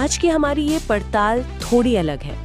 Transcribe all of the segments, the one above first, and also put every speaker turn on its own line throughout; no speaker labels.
आज की हमारी ये पड़ताल थोड़ी अलग है।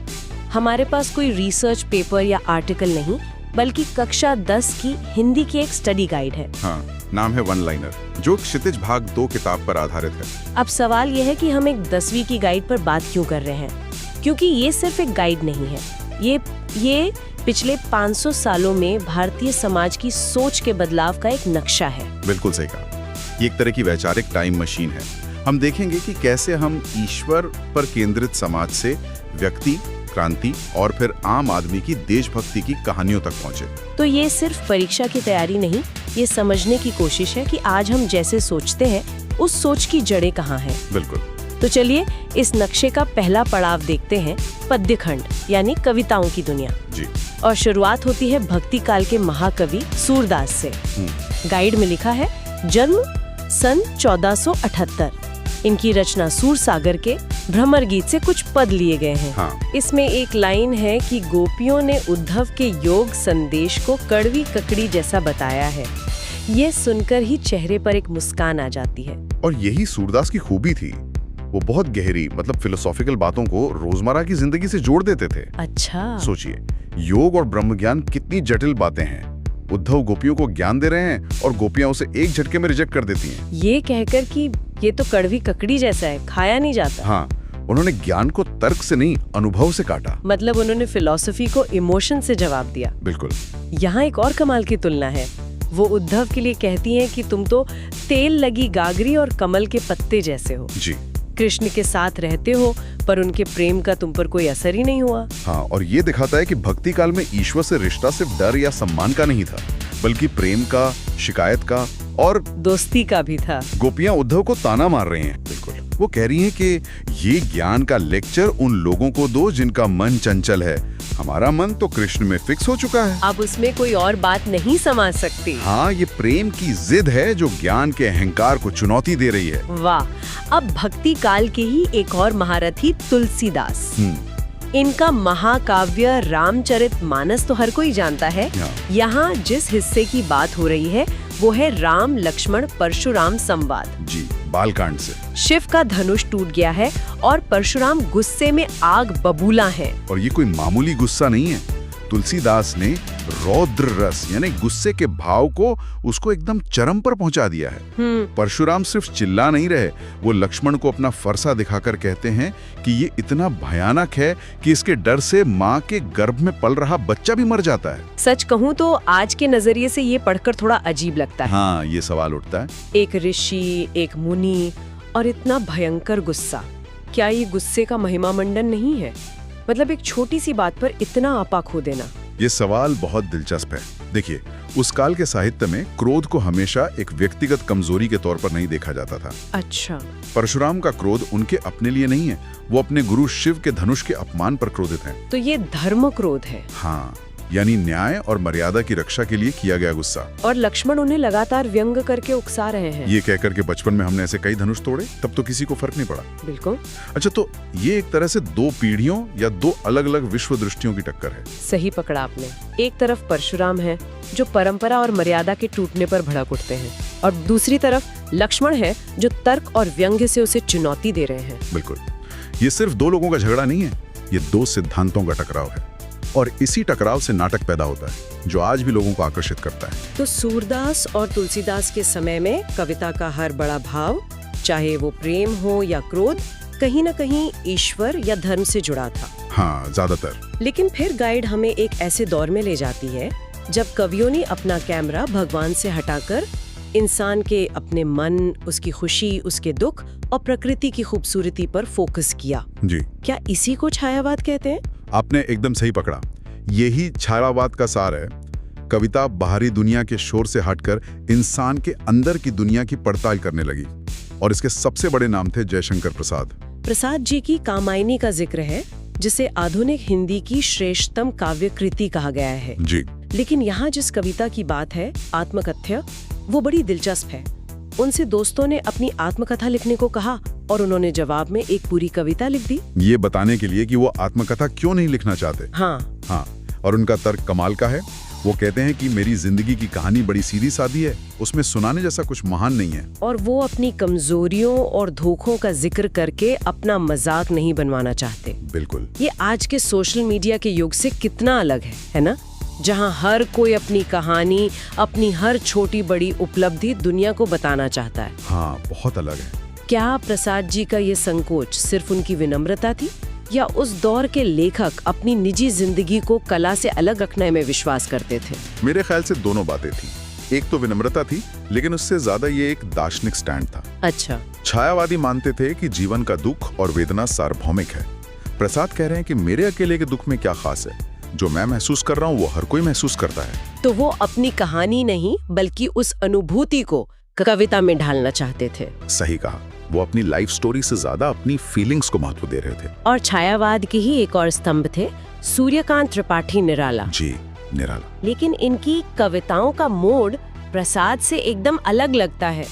हमारे पास कोई रिसर्च पेपर या आर्टिकल नहीं, बल्कि कक्षा 10 की हिंदी की एक स्टडी गाइड है।
हाँ, नाम है वन लाइनर, जो क्षितिज भाग 2 किताब पर आधारित है।
अब सवाल यह है कि हम एक 10वीं की गाइड पर बात क्यों कर रहे हैं, क्योंकि ये सिर्फ एक गाइड नहीं है। ये पिछले 500 सालों में भारतीय समाज की सोच के बदलाव का एक नक्शा है।
बिल्कुल सही कहा। ये एक तरह की वैचारिक टाइम मशीन है। हम देखेंगे कि कैसे हम ईश्वर पर केंद्रित समाज से व्यक्ति, क्रांति और फिर आम आदमी की देशभक्ति की कहानियों तक पहुंचे।
तो ये सिर्फ परीक्षा की तैयारी नहीं, ये समझने की कोशिश है कि आज हम जैसे सोचते हैं उस सोच की जड़ें कहाँ हैं।
बिल्कुल।
तो चलिए इस नक्शे का पहला पड़ाव देखते हैं, पद्यखंड यानी कविताओं की दुनिया।
जी।
और शुरुआत होती है भक्ति काल के महाकवि सूरदास से। गाइड में लिखा है जन्म सन 1478। इनकी रचना सूर सागर के भ्रमर गीत से कुछ पद लिए गए हैं।
हाँ।
इसमें एक लाइन है कि गोपियों ने उद्धव के योग संदेश को कड़वी ककड़ी जैसा बताया है। ये सुनकर ही चेहरे पर एक मुस्कान आ जाती है।
और यही सूरदास की खूबी थी। वो बहुत गहरी, मतलब फिलोसॉफिकल बातों को रोजमर्रा की जिंदगी से जोड़ देते थे।
अच्छा।
सोचिए, योग और ब्रह्म ज्ञान कितनी जटिल बातें हैं। उद्धव गोपियों को ज्ञान दे रहे हैं और गोपियां उसे एक झटके में रिजेक्ट कर देती हैं।
ये कहकर कि ये तो कड़वी ककड़ी जैसा है, खाया नहीं जाता।
हाँ, उन्होंने ज्ञान को तर्क से नहीं, अनुभव से काटा।
मतलब उन्होंने फिलॉसफी को इमोशन से जवाब दिया।
बिल्कुल।
यहाँ एक और कमाल की तुलना है। वो उद्धव के लिए कहती हैं कि तुम तो तेल लगी गागरी और कमल के पत्ते जैसे हो।
जी।
कृष्ण के साथ रहते हो पर उनके प्रेम का तुम पर कोई असर ही नहीं हुआ।
हाँ, और ये दिखाता है कि भक्ति काल में ईश्वर से रिश्ता सिर्फ डर या सम्मान का नहीं था, बल्कि प्रेम का, शिकायत का और
दोस्ती का भी था।
गोपियां उद्धव को ताना मार रही हैं। बिल्कुल। वो कह रही हैं कि ये ज्ञान का लेक्चर उन लोगों को दो जिनका मन चंचल है। हमारा मन तो कृष्ण में फिक्स हो चुका है।
अब उसमें कोई और बात नहीं समझ सकती।
हाँ, ये प्रेम की जिद है जो ज्ञान के अहंकार को चुनौती दे रही है।
वाह। अब भक्ति काल के ही एक और महारथी तुलसीदास। इनका महाकाव्य रामचरितमानस तो हर कोई जानता है। यहाँ जिस हिस्से की बात हो रही है वो है राम लक्ष्मण परशुराम संवाद।
जी, बालकांड से।
शिव का धनुष टूट गया है और परशुराम गुस्से में आग बबूला है।
और ये कोई मामूली गुस्सा नहीं है। तुलसीदास ने रौद्र रस यानी गुस्से के भाव को उसको एकदम चरम पर पहुंचा दिया है। परशुराम सिर्फ चिल्ला नहीं रहे, वो लक्ष्मण को अपना फरसा दिखाकर कहते हैं कि ये इतना भयानक है कि इसके डर से माँ के गर्भ में पल रहा बच्चा भी मर जाता है।
सच कहूँ तो आज के नजरिए से ये पढ़कर थोड़ा अजीब लगता है।
हाँ, ये सवाल उठता है।
एक ऋषि, एक मुनि और इतना भयंकर गुस्सा, क्या ये गुस्से का महिमा मंडन नहीं है? मतलब एक छोटी सी बात पर इतना आपा खो देना।
ये सवाल बहुत दिलचस्प है। देखिए, उस काल के साहित्य में क्रोध को हमेशा एक व्यक्तिगत कमजोरी के तौर पर नहीं देखा जाता था।
अच्छा।
परशुराम का क्रोध उनके अपने लिए नहीं है, वो अपने गुरु शिव के धनुष के अपमान पर क्रोधित हैं।
तो ये धर्म क्रोध है।
हाँ, यानी न्याय और मर्यादा की रक्षा के लिए किया गया गुस्सा।
और लक्ष्मण उन्हें लगातार व्यंग करके उकसा रहे हैं।
ये कहकर के बचपन में हमने ऐसे कई धनुष तोड़े, तब तो किसी को फर्क नहीं पड़ा।
बिल्कुल।
अच्छा, तो ये एक तरह से दो पीढ़ियों या दो अलग अलग विश्व दृष्टियों की टक्कर है।
सही पकड़ा आपने। एक तरफ परशुराम है जो परंपरा और मर्यादा के टूटने पर भड़क उठते हैं, और दूसरी तरफ लक्ष्मण है जो तर्क और व्यंग्य से उसे चुनौती दे रहे हैं।
बिल्कुल। ये सिर्फ दो लोगों का झगड़ा नहीं है, ये दो सिद्धांतों का टकराव है। और इसी टकराव से नाटक पैदा होता है जो आज भी लोगों को आकर्षित करता है।
तो सूरदास और तुलसीदास के समय में कविता का हर बड़ा भाव, चाहे वो प्रेम हो या क्रोध, कहीं न कहीं ईश्वर या धर्म से जुड़ा था।
हाँ, ज्यादातर।
लेकिन फिर गाइड हमें एक ऐसे दौर में ले जाती है जब कवियों ने अपना कैमरा भगवान से हटाकर इंसान के अपने मन, उसकी खुशी, उसके दुख और प्रकृति की खूबसूरती पर फोकस किया।
जी।
क्या इसी को छायावाद कहते हैं?
आपने एकदम सही पकड़ा। यही छायावाद का सार है। कविता बाहरी दुनिया के शोर से हटकर इंसान के अंदर की दुनिया की पड़ताल करने लगी, और इसके सबसे बड़े नाम थे जयशंकर प्रसाद।
प्रसाद जी की कामायनी का जिक्र है, जिसे आधुनिक हिंदी की श्रेष्ठतम काव्य कृति कहा गया है।
जी।
लेकिन यहाँ जिस कविता की बात है, आत्मकथ्य, वो बड़ी दिलचस्प है। उनसे दोस्तों ने अपनी आत्मकथा लिखने को कहा और उन्होंने जवाब में एक पूरी कविता लिख दी।
ये बताने के लिए कि वो आत्मकथा क्यों नहीं लिखना चाहते।
हाँ।
और उनका तर्क कमाल का है। वो कहते हैं कि मेरी जिंदगी की कहानी बड़ी सीधी सादी है, उसमें सुनाने जैसा कुछ महान नहीं है।
और वो अपनी कमजोरियों और धोखों का जिक्र करके अपना मजाक नहीं बनवाना चाहते।
बिल्कुल।
ये आज के सोशल मीडिया के युग से कितना अलग है ना? जहाँ हर कोई अपनी कहानी, अपनी हर छोटी बड़ी उपलब्धि दुनिया को बताना चाहता है।
हाँ, बहुत अलग है।
क्या प्रसाद जी का ये संकोच सिर्फ उनकी विनम्रता थी, या उस दौर के लेखक अपनी निजी जिंदगी को कला से अलग रखने में विश्वास करते थे?
मेरे ख्याल से दोनों बातें थी। एक तो विनम्रता थी, लेकिन उससे ज्यादा ये एक दार्शनिक स्टैंड था।
अच्छा।
छायावादी मानते थे कि जीवन का दुख और वेदना सार्वभौमिक है। प्रसाद कह रहे हैं कि मेरे अकेले के दुख में क्या खास है, जो मैं महसूस कर रहा हूँ वो हर कोई महसूस करता है।
तो वो अपनी कहानी नहीं बल्कि उस अनुभूति को कविता में ढालना चाहते थे।
सही कहा, वो अपनी लाइफ स्टोरी से ज्यादा अपनी फीलिंग्स को महत्व दे रहे थे।
और छायावाद के ही एक और स्तंभ थे सूर्यकांत त्रिपाठी निराला।
जी, निराला।
लेकिन इनकी कविताओं का मोड प्रसाद से एकदम अलग लगता है।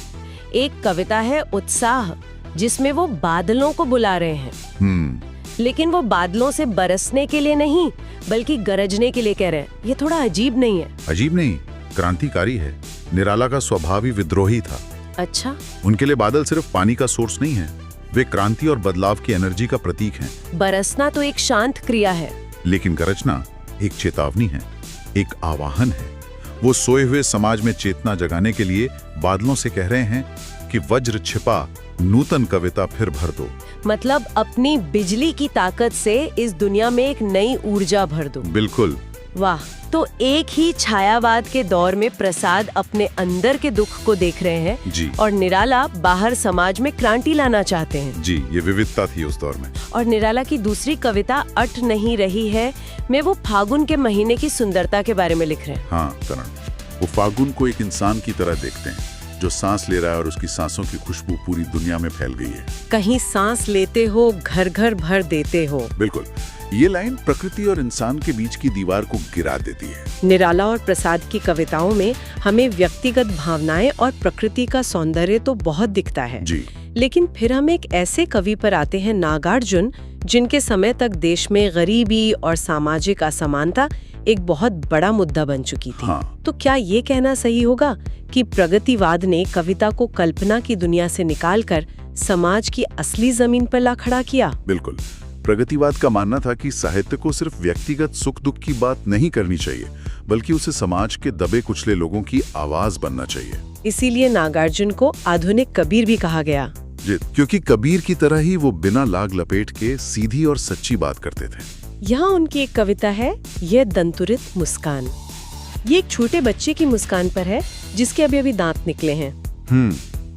एक कविता है उत्साह, जिसमें वो बादलों को बुला रहे हैं। लेकिन वो बादलों से बरसने के लिए नहीं बल्कि गरजने के लिए कह रहे हैं। ये थोड़ा अजीब नहीं है?
अजीब नहीं, क्रांतिकारी है। निराला का स्वभाव ही विद्रोही था।
अच्छा।
उनके लिए बादल सिर्फ पानी का सोर्स नहीं है, वे क्रांति और बदलाव की एनर्जी का प्रतीक हैं।
बरसना तो एक शांत क्रिया है,
लेकिन गरजना एक चेतावनी है, एक आवाहन है। वो सोए हुए समाज में चेतना जगाने के लिए बादलों से कह रहे हैं कि वज्र छिपा, नूतन कविता फिर भर दो।
मतलब अपनी बिजली की ताकत से इस दुनिया में एक नई ऊर्जा भर दो।
बिल्कुल।
वाह। तो एक ही छायावाद के दौर में प्रसाद अपने अंदर के दुख को देख रहे हैं
जी,
और निराला बाहर समाज में क्रांति लाना चाहते हैं।
जी, ये विविधता थी उस दौर में।
और निराला की दूसरी कविता अट नहीं रही है में वो फागुन के महीने की सुंदरता के बारे में लिख रहे हैं।
हाँ करण, वो फागुन को एक इंसान की तरह देखते हैं जो सांस ले रहा है और उसकी सांसों की खुशबू पूरी दुनिया में फैल गई है।
कहीं सांस लेते हो, घर घर भर देते हो।
बिल्कुल, ये लाइन प्रकृति और इंसान के बीच की दीवार को गिरा देती है।
निराला और प्रसाद की कविताओं में हमें व्यक्तिगत भावनाएं और प्रकृति का सौंदर्य तो बहुत दिखता है
जी।
लेकिन फिर हम एक ऐसे कवि पर आते हैं, नागार्जुन, जिनके समय तक देश में गरीबी और सामाजिक असमानता एक बहुत बड़ा मुद्दा बन चुकी थी।
हाँ।
तो क्या ये कहना सही होगा कि प्रगतिवाद ने कविता को कल्पना की दुनिया से निकालकर समाज की असली जमीन पर ला खड़ा किया?
बिल्कुल। प्रगतिवाद का मानना था कि साहित्य को सिर्फ व्यक्तिगत सुख दुख की बात नहीं करनी चाहिए, बल्कि उसे समाज के दबे कुचले लोगों की आवाज बनना चाहिए।
इसीलिए नागार्जुन को आधुनिक कबीर भी कहा गया।
जी, क्योंकि कबीर की तरह ही वो बिना लाग लपेट के सीधी और सच्ची बात करते थे।
यहाँ उनकी एक कविता है, यह दंतुरित मुस्कान। ये एक छोटे बच्चे की मुस्कान पर है जिसके अभी अभी दांत निकले हैं।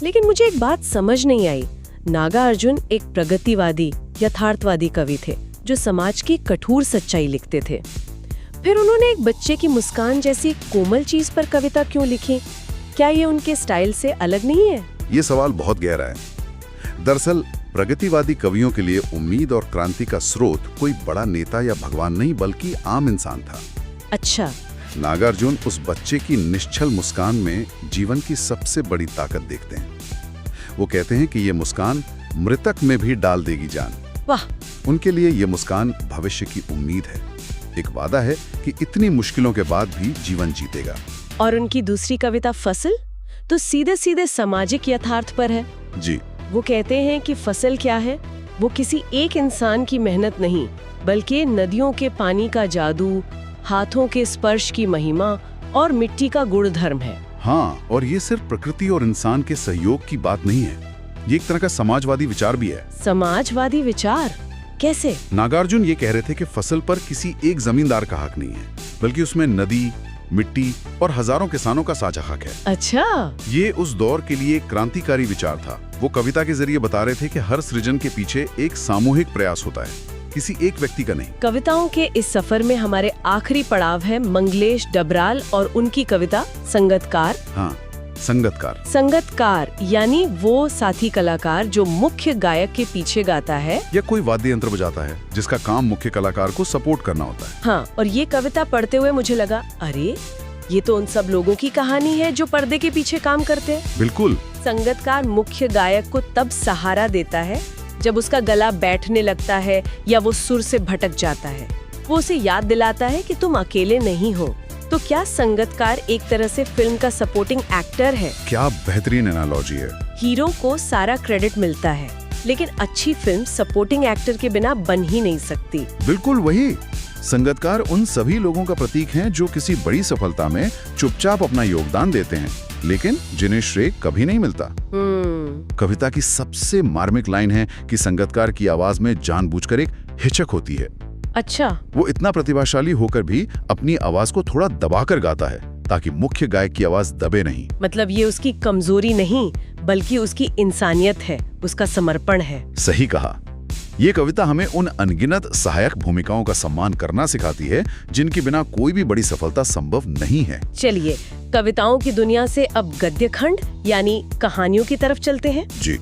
लेकिन मुझे एक बात समझ नहीं आई। नागार्जुन एक प्रगतिवादी, यथार्थवादी कवि थे जो समाज की कठोर सच्चाई लिखते थे। फिर उन्होंने एक बच्चे की मुस्कान जैसी कोमल चीज पर कविता क्यों लिखी? क्या ये उनके स्टाइल से अलग नहीं है?
ये सवाल बहुत गहरा है। दरअसल प्रगतिवादी कवियों के लिए उम्मीद और क्रांति का स्रोत कोई बड़ा नेता या भगवान नहीं बल्कि आम इंसान था।
अच्छा।
नागार्जुन उस बच्चे की निश्चल मुस्कान में जीवन की सबसे बड़ी ताकत देखते हैं। वो कहते हैं कि ये मुस्कान मृतक में भी डाल देगी जान।
वाह।
उनके लिए ये मुस्कान भविष्य की उम्मीद है, एक वादा है कि इतनी मुश्किलों के बाद भी जीवन जीतेगा।
और उनकी दूसरी कविता फसल तो सीधे सीधे सामाजिक यथार्थ पर है।
जी।
वो कहते हैं कि फसल क्या है? वो किसी एक इंसान की मेहनत नहीं बल्कि नदियों के पानी का जादू, हाथों के स्पर्श की महिमा और मिट्टी का गुणधर्म है।
हाँ, और ये सिर्फ प्रकृति और इंसान के सहयोग की बात नहीं है, ये एक तरह का समाजवादी विचार भी है।
समाजवादी विचार कैसे?
नागार्जुन ये कह रहे थे कि फसल पर किसी एक जमींदार का हक नहीं है, बल्कि उसमें नदी, मिट्टी और हजारों किसानों का साझा हक है।
अच्छा।
ये उस दौर के लिए एक क्रांतिकारी विचार था। वो कविता के जरिए बता रहे थे कि हर सृजन के पीछे एक सामूहिक प्रयास होता है, किसी एक व्यक्ति का नहीं।
कविताओं के इस सफर में हमारे आखिरी पड़ाव है मंगलेश डबराल और उनकी कविता संगतकार।
हाँ, संगतकार।
संगतकार यानी वो साथी कलाकार जो मुख्य गायक के पीछे गाता है
या कोई वाद्य यंत्र बजाता है, जिसका काम मुख्य कलाकार को सपोर्ट करना होता है।
हाँ, और ये कविता पढ़ते हुए मुझे लगा, अरे ये तो उन सब लोगों की कहानी है जो पर्दे के पीछे काम करते हैं।
बिल्कुल।
संगतकार मुख्य गायक को तब सहारा देता है जब उसका गला बैठने लगता है या वो सुर से भटक जाता है। वो उसे याद दिलाता है कि तुम अकेले नहीं हो, तो क्या संगतकार एक तरह से फिल्म का सपोर्टिंग एक्टर है?
क्या बेहतरीन एनालॉजी है।
हीरो को सारा क्रेडिट मिलता है, लेकिन अच्छी फिल्म सपोर्टिंग एक्टर के बिना बन ही नहीं सकती।
बिल्कुल वही। संगतकार उन सभी लोगों का प्रतीक हैं जो किसी बड़ी सफलता में चुपचाप अपना योगदान देते हैं, लेकिन जिन्हें श्रेय कभी नहीं मिलता। कविता की सबसे मार्मिक लाइन है कि संगतकार की आवाज में जानबूझकर एक हिचक होती है।
अच्छा।
वो इतना प्रतिभाशाली होकर भी अपनी आवाज को थोड़ा दबाकर गाता है ताकि मुख्य गायक की आवाज दबे नहीं।
मतलब ये उसकी कमजोरी नहीं, बल्कि उसकी इंसानियत है, उसका समर्पण है।
सही कहा। ये कविता हमें उन अनगिनत सहायक भूमिकाओं का सम्मान करना सिखाती है जिनके बिना कोई भी बड़ी सफलता संभव नहीं है।
चलिए कविताओं की दुनिया से अब गद्य खंड यानी कहानियों की तरफ चलते हैं।
जी।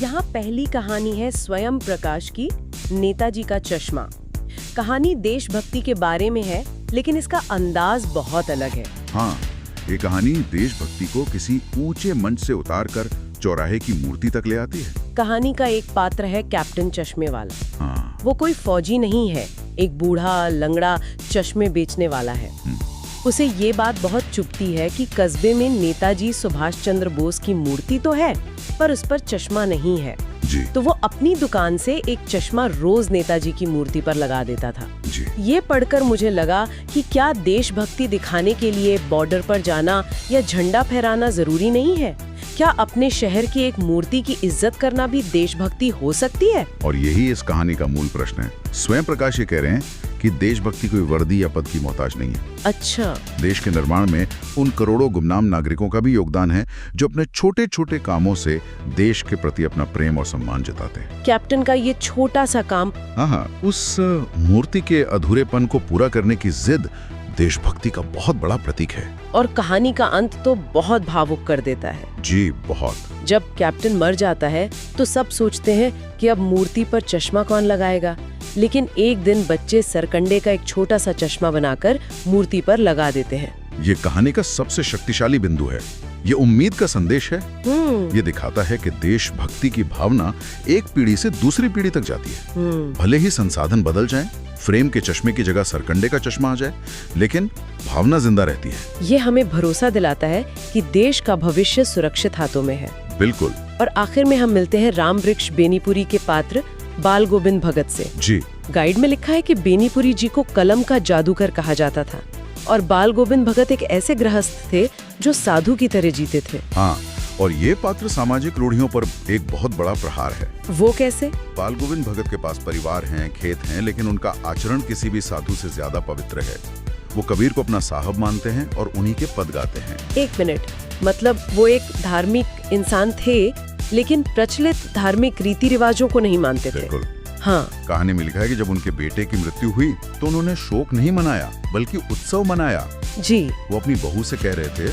यहाँ पहली कहानी है स्वयं प्रकाश की, नेताजी का चश्मा। कहानी देशभक्ति के बारे में है, लेकिन इसका अंदाज बहुत अलग है।
हाँ, ये कहानी देशभक्ति को किसी ऊंचे मंच से उतारकर चौराहे की मूर्ति तक ले आती है।
कहानी का एक पात्र है कैप्टन चश्मे वाला।
हाँ।
वो कोई फौजी नहीं है, एक बूढ़ा लंगड़ा चश्मे बेचने वाला है। उसे ये बात बहुत चुभती है कि कस्बे में नेताजी सुभाष चंद्र बोस की मूर्ति तो है, पर उस पर चश्मा नहीं है।
जी।
तो वो अपनी दुकान से एक चश्मा रोज नेताजी की मूर्ति पर लगा देता था।
जी।
ये पढ़कर मुझे लगा कि क्या देशभक्ति दिखाने के लिए बॉर्डर पर जाना या झंडा फहराना जरूरी नहीं है? क्या अपने शहर की एक मूर्ति की इज्जत करना भी देशभक्ति हो सकती है?
और यही इस कहानी का मूल प्रश्न है। स्वयं प्रकाश ये कह रहे हैं कि देशभक्ति कोई वर्दी या पद की मोहताज नहीं है।
अच्छा।
देश के निर्माण में उन करोड़ों गुमनाम नागरिकों का भी योगदान है जो अपने छोटे छोटे कामों से देश के प्रति अपना प्रेम और सम्मान जताते हैं।
कैप्टन का ये छोटा सा काम,
हाँ, उस मूर्ति के अधूरेपन को पूरा करने की जिद देशभक्ति का बहुत बड़ा प्रतीक है।
और कहानी का अंत तो बहुत भावुक कर देता है।
जी, बहुत।
जब कैप्टन मर जाता है तो सब सोचते हैं कि अब मूर्ति पर चश्मा कौन लगाएगा, लेकिन एक दिन बच्चे सरकंडे का एक छोटा सा चश्मा बनाकर मूर्ति पर लगा देते हैं।
ये कहानी का सबसे शक्तिशाली बिंदु है। ये उम्मीद का संदेश है। ये दिखाता है कि देशभक्ति की भावना एक पीढ़ी से दूसरी पीढ़ी तक जाती है। भले ही संसाधन बदल जाएं, फ्रेम के चश्मे की जगह सरकंडे का चश्मा आ जाए, लेकिन भावना जिंदा रहती है।
ये हमें भरोसा दिलाता है कि देश का भविष्य सुरक्षित हाथों में है।
बिल्कुल।
और आखिर में हम मिलते हैं राम वृक्ष बेनीपुरी के पात्र बाल गोविंद भगत से।
जी।
गाइड में लिखा है कि बेनीपुरी जी को कलम का जादूगर कहा जाता था और बाल गोविंद भगत एक ऐसे गृहस्थ थे जो साधु की तरह जीते थे।
हाँ, और ये पात्र सामाजिक रूढ़ियों पर एक बहुत बड़ा प्रहार है।
वो कैसे?
बाल गोविंद भगत के पास परिवार हैं, खेत हैं, लेकिन उनका आचरण किसी भी साधु से ज्यादा पवित्र है। वो कबीर को अपना साहब मानते हैं और उन्हीं के पद गाते हैं।
एक मिनट, मतलब वो एक धार्मिक इंसान थे, लेकिन प्रचलित धार्मिक रीति रिवाजों को नहीं मानते थे।
बिल्कुल।
हाँ।
कहानी में लिखा है कि जब उनके बेटे की मृत्यु हुई तो उन्होंने शोक नहीं मनाया, बल्कि उत्सव मनाया।
जी।
वो अपनी बहू से कह रहे थे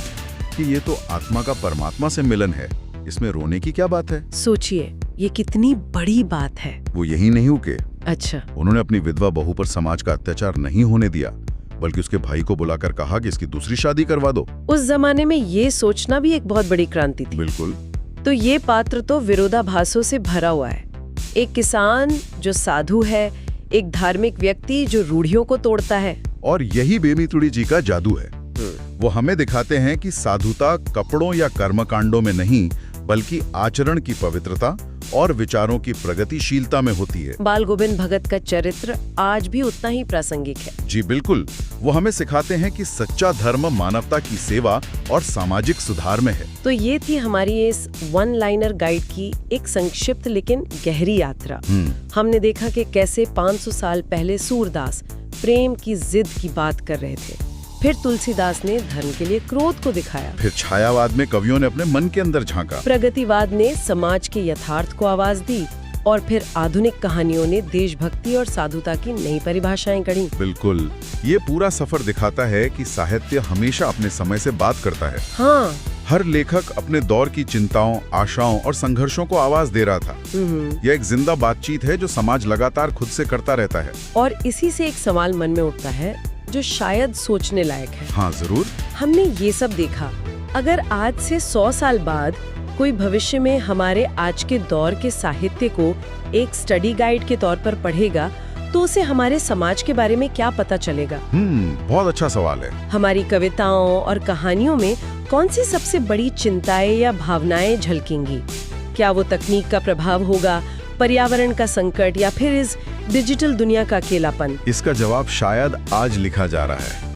कि ये तो आत्मा का परमात्मा से मिलन है, इसमें रोने की क्या बात है।
सोचिए, ये कितनी बड़ी बात है।
वो यही नहीं रुके।
अच्छा।
उन्होंने अपनी विधवा बहू पर समाज का अत्याचार नहीं होने दिया, बल्कि उसके भाई को बुलाकर कहा कि इसकी दूसरी शादी करवा दो।
उस जमाने में ये सोचना भी एक बहुत बड़ी क्रांति थी।
बिल्कुल।
तो ये पात्र तो विरोधाभासों से भरा हुआ है। एक किसान जो साधु है, एक धार्मिक व्यक्ति जो रूढ़ियों को तोड़ता है।
और यही बेनीपुरी जी का जादू है। वो हमें दिखाते हैं कि साधुता कपड़ों या कर्मकांडों में नहीं, बल्कि आचरण की पवित्रता और विचारों की प्रगतिशीलता में होती है।
बाल गोविंद भगत का चरित्र आज भी उतना ही प्रासंगिक है।
जी बिल्कुल। वो हमें सिखाते हैं कि सच्चा धर्म मानवता की सेवा और सामाजिक सुधार में है।
तो ये थी हमारी इस वन लाइनर गाइड की एक संक्षिप्त लेकिन गहरी यात्रा। हमने देखा कि कैसे 500 साल पहले सूरदास प्रेम की जिद की बात कर रहे थे, फिर तुलसीदास ने धर्म के लिए क्रोध को दिखाया,
फिर छायावाद में कवियों ने अपने मन के अंदर झांका,
प्रगतिवाद ने समाज के यथार्थ को आवाज दी, और फिर आधुनिक कहानियों ने देशभक्ति और साधुता की नई परिभाषाएं गढ़ी।
बिल्कुल। ये पूरा सफर दिखाता है कि साहित्य हमेशा अपने समय से बात करता है।
हाँ।
हर लेखक अपने दौर की चिंताओं, आशाओं और संघर्षों को आवाज दे रहा था। यह एक जिंदा बातचीत है जो समाज लगातार खुद से करता रहता है।
और इसी से एक सवाल मन में उठता है जो शायद सोचने लायक है।
हाँ जरूर।
हमने ये सब देखा, अगर आज से 100 साल बाद कोई भविष्य में हमारे आज के दौर के साहित्य को एक स्टडी गाइड के तौर पर पढ़ेगा तो उसे हमारे समाज के बारे में क्या पता चलेगा?
बहुत अच्छा सवाल है।
हमारी कविताओं और कहानियों में कौन सी सबसे बड़ी चिंताएं या भावनाएं झलकेंगी? क्या वो तकनीक का प्रभाव होगा, पर्यावरण का संकट, या फिर इस डिजिटल दुनिया का अकेलापन?
इसका जवाब शायद आज लिखा जा रहा है।